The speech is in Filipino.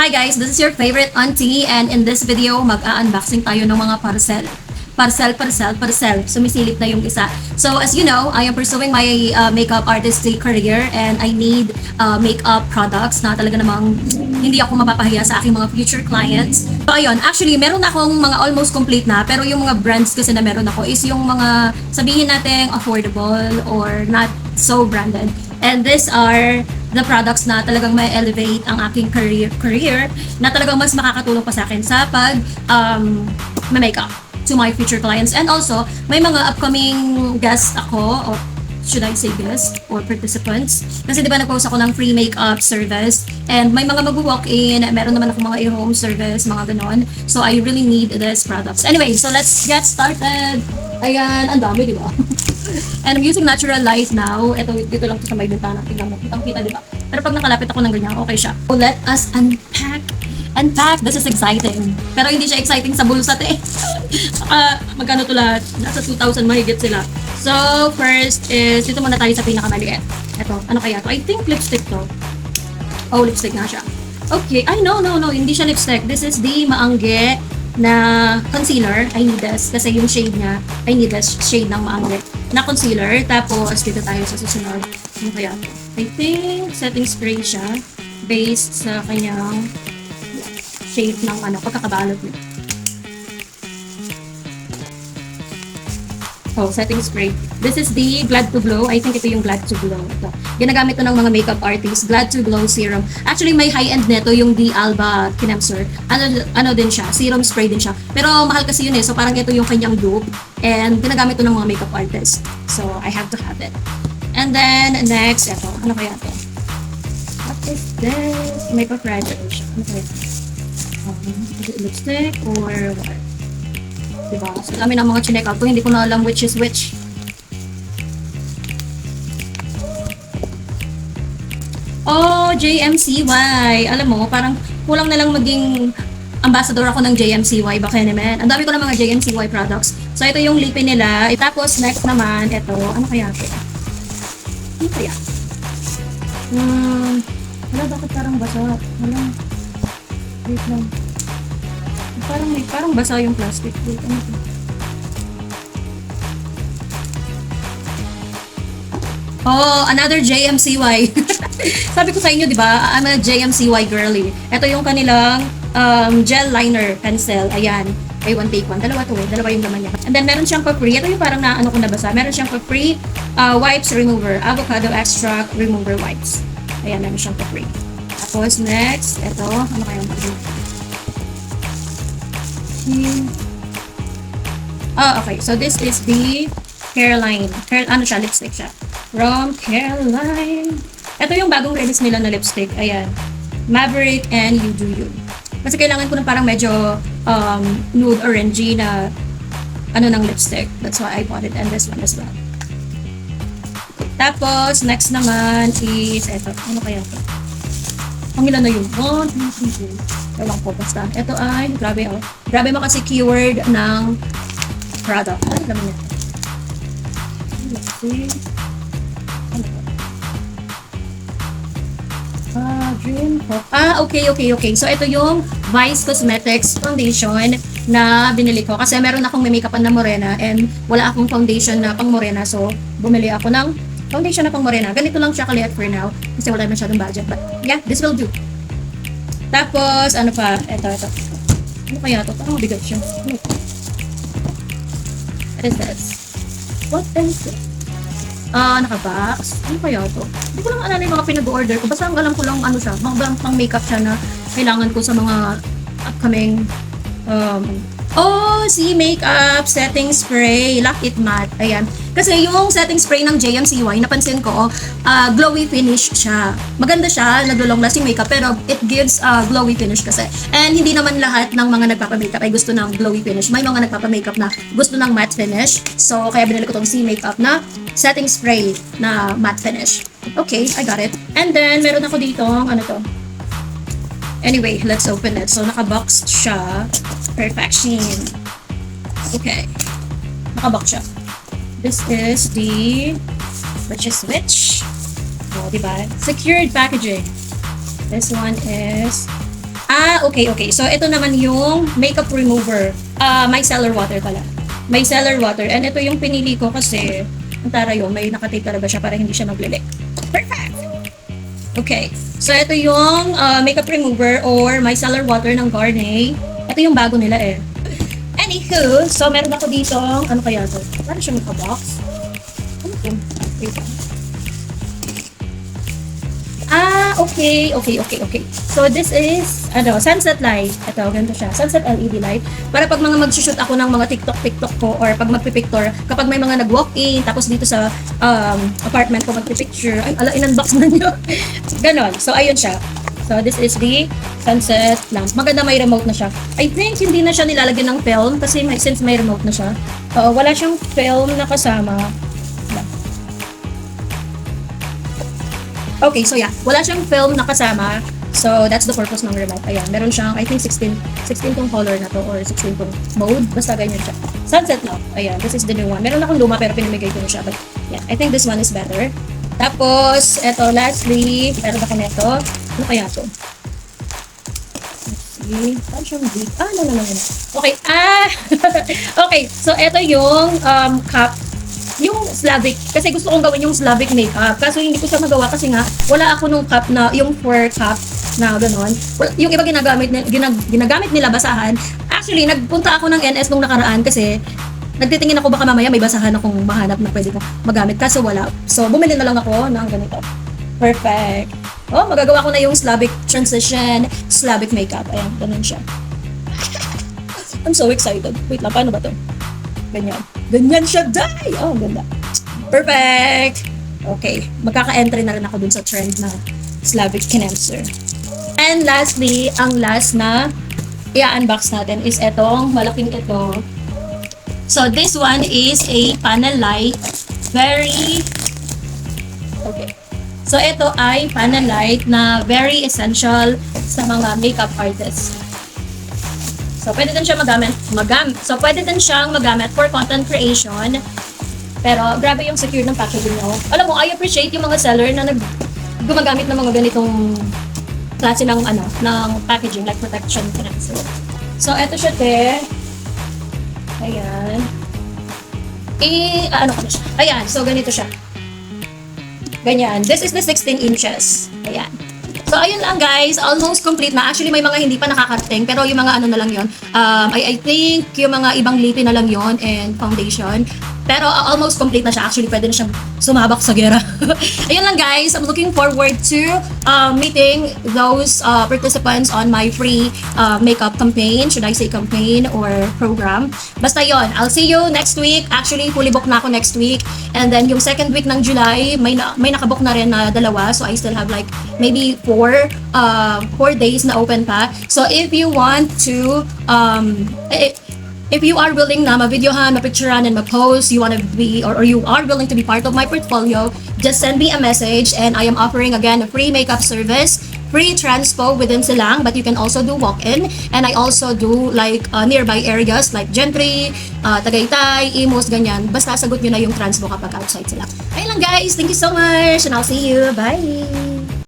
Hi guys, this is your favorite auntie and in this video, mag-unboxing tayo ng mga parcel. Parcel. Sumisilip na yung isa. So as you know, I am pursuing my makeup artistic career and I need makeup products na talaga namang hindi ako mapapahiya sa aking mga future clients. So ayun, actually meron akong mga almost complete na pero yung mga brands kasi na meron ako is yung mga sabihin natin affordable or not so branded. And these are the products na talagang may elevate ang aking career na talagang mas makakatulong pa sa akin sa pag makeup to my future clients. And also, may mga upcoming guests ako, or should I say guests, or participants. Kasi di ba nag-post ako ng free makeup service, and may mga mag-walk-in, meron naman ako mga in-home service, mga ganon. So, I really need these products. Anyway, so let's get started. Ayan, ang dami, di ba? And I'm using natural light now. Ito, dito lang to sa may bintana. Tingnan mo, kitang-kita, di ba? Pero pag nakalapit ako ng ganyan, okay siya. So, let us unpack. This is exciting. Pero hindi siya exciting sa bulsa, te. Magkano to lahat? Nasa 2,000 mahigit sila. So, first is, dito muna tayo sa pinakamaliit. Ito, ano kaya to? I think lipstick to. Oh, lipstick na siya. Okay. Ay, no. Hindi siya lipstick. This is the Maangge na concealer. I need this. Kasi yung shade niya, I need this shade ng Maangge na concealer. Tapos, dito tayo sa susunod. Ano kaya to? I think setting spray siya based sa kanyang shade ng pagkakabalot niya. Oh, setting spray. This is the Glad to Glow. I think ito yung Glad to Glow. Ito. Ginagamit to ng mga makeup artists. Glad to Glow serum. Actually, may high-end nito yung the Alba Kinamsur. Ano din siya? Serum spray din siya. Pero mahal kasi yun eh. So parang ito yung kanyang dupe. And ginagamit to ng mga makeup artists. So I have to have it. And then next, ito. Ano kaya ito? What is this? Makeup ready siya. Ano kaya ito? Lipstick or what? Diba? So, dami ng mga chinek out ko. Hindi ko na alam which is which. Oh, JMCY. Alam mo, parang kulang na lang maging ambassador ako ng JMCY. Baka naman. Ang dami ko ng mga JMCY products. So, ito yung lipin nila. Tapos, next naman, ito. Ano kaya ito? Ano kaya? Wala, bakit parang basa? Wala. Wait lang. Parang basa yung plastic. Wait, ano ito? Oh, another JMCY. Sabi ko sa inyo, di ba? I'm a JMCY girly. Ito yung kanilang gel liner pencil. Ayan. Buy one, take one. Dalawa to eh. Dalawa yung laman niya. And then meron siyang pa-free. Ito yung parang na ko nabasa. Meron siyang pa-free wipes remover. Avocado extract remover wipes. Ayan, meron siyang pa-free. Tapos next, ito. Ano kayang pa-free? Okay. So this is the Careline. Ano siya? Lipstick siya. From Careline. Ito yung bagong release nila na lipstick. Ayan. Maverick and You Do You. Kasi kailangan ko ng parang medyo nude orangey na ng lipstick. That's why I bought it. And this one as well. Tapos, next naman is ito. Ano kaya ito? Ang ilan na yun? 1, 2, 3, 4. Ewan ko, basta. Ito ay, grabe oh. Grabe mo kasi keyword ng product. Ano naman yan? Let's see. Ano ba? Dream Pop. Okay. So, ito yung Vice Cosmetics foundation na binili ko. Kasi meron akong may makeupan na morena and wala akong foundation na pang morena. So, bumili ako ng foundation na pang morena. Ganito lang siya kaliit for now. Kasi wala masyadong budget. But, yeah, this will do. Tapos, ano pa? Ito. Ano kaya ito? Parang mabigat siya. What is this? What is this? Naka-box. Ano kaya ito? Hindi ko lang alala yung mga pinag-order ko. Basta ang alam ko lang ano siya. Mga pang makeup siya na kailangan ko sa mga upcoming see, makeup setting spray, Lock It Matte. Ayan. Kasi yung setting spray ng JMCY, napansin ko, glowy finish siya. Maganda siya, naglo-long lasting makeup, pero it gives glowy finish kasi. And hindi naman lahat ng mga nagpapa-makeup ay gusto ng glowy finish. May mga nagpapa-makeup na gusto ng matte finish. So, kaya binili ko tong C Makeup na setting spray na matte finish. Okay, I got it. And then, meron ako dito, ano to? Anyway, let's open it. So, naka-box siya. Perfection. Okay. Naka-box siya. This is the which. Oh, diba? Secured packaging. This one is Okay, okay. So, ito naman yung makeup remover. Micellar water pala. Micellar water. And ito yung pinili ko kasi, ang tara yun, may nakatape talaga siya para hindi siya maglilik. Perfect! Okay. So, ito yung makeup remover or micellar water ng Garnier. Ito yung bago nila eh. Anywho, so meron ako dito, ano kaya to? Paano siya magka-box? Ano to? Wait lang. Okay. So, this is, sunset light. Ito, ganito siya. Sunset LED light. Para pag mga mag-shoot ako ng mga TikTok ko, or pag magpipicture, kapag may mga nag-walk-in, tapos dito sa apartment ko magpipicture, ay, in-unbox na nyo. Ganon. So, ayun siya. So, this is the sunset lamp. Maganda, may remote na siya. I think hindi na siya nilalagyan ng film kasi since may remote na siya. Wala siyang film na kasama. Okay, so yeah. Wala siyang film na kasama. So, that's the purpose ng remote. Ayan, meron siyang, I think 16 tong color na to or 16 tong mode. Basta ganyan siya. Sunset lamp. Ayan, this is the new one. Meron akong luma pero pinamigay ko na siya. But yeah, I think this one is better. Tapos, eto, lastly, meron ako neto. Ano kaya to? Let's see. Saan siyang big? No. Okay, okay, so eto yung cup. Yung Slavic, kasi gusto kong gawin yung Slavic makeup. Kaso hindi ko siya magawa kasi nga, wala ako nung cup na, yung 4 cup na gano'n. Yung iba ginagamit nila basahan. Actually, nagpunta ako ng NS nung nakaraan kasi nagtitingin ako baka mamaya may basahan akong mahanap na pwede kong magamit. Kaso wala. So, bumili na lang ako ng ganito. Perfect. Magagawa ko na yung Slavic transition, Slavic makeup. Ayan, ganun siya. I'm so excited. Wait lang, paano ba to? Ganyan. Ganyan siya, day! Ang ganda. Perfect! Okay, magkaka-entry na rin ako dun sa trend na Slavic condenser. And lastly, ang last na i-unbox natin is etong malaking ito. So, this one is a panel light. Very... Okay. So, ito ay panel light na very essential sa mga makeup artists. So, pwede din siya pwede din siyang magamit for content creation. Pero, grabe yung secure ng packaging niyo. Alam mo, I appreciate yung mga seller na gumagamit ng mga ganitong klase ng, ng packaging, like protection transfer. So, eto siya, te. Ayan. Ano ko na siya? Ayan, so ganito siya. Ganyan. This is the 16 inches. Ayan. So, ayun lang guys. Almost complete na. Actually, may mga hindi pa nakakarating. Pero yung mga na lang yon. I think yung mga ibang lipi na lang yon and foundation. Pero almost complete na siya. Actually, pwede na siyang sumabak sa gera. Ayun lang guys. I'm looking forward to meeting those participants on my free makeup campaign. Should I say campaign or program? Basta yon. I'll see you next week. Actually, fully book na ako next week. And then yung second week ng July, may nakabook na rin na dalawa. So I still have like maybe 4 days na open pa. So if you want to if you are willing na ma-videohan, ma-picturean, and ma-post, you want to be, or you are willing to be part of my portfolio, just send me a message and I am offering again a free makeup service, free transpo within Silang, but you can also do walk-in, and I also do like nearby areas like Gentry, Tagaytay, Imus, ganyan. Basta sagot nyo na yung transpo kapag outside sila. Ayun lang guys, thank you so much and I'll see you. Bye!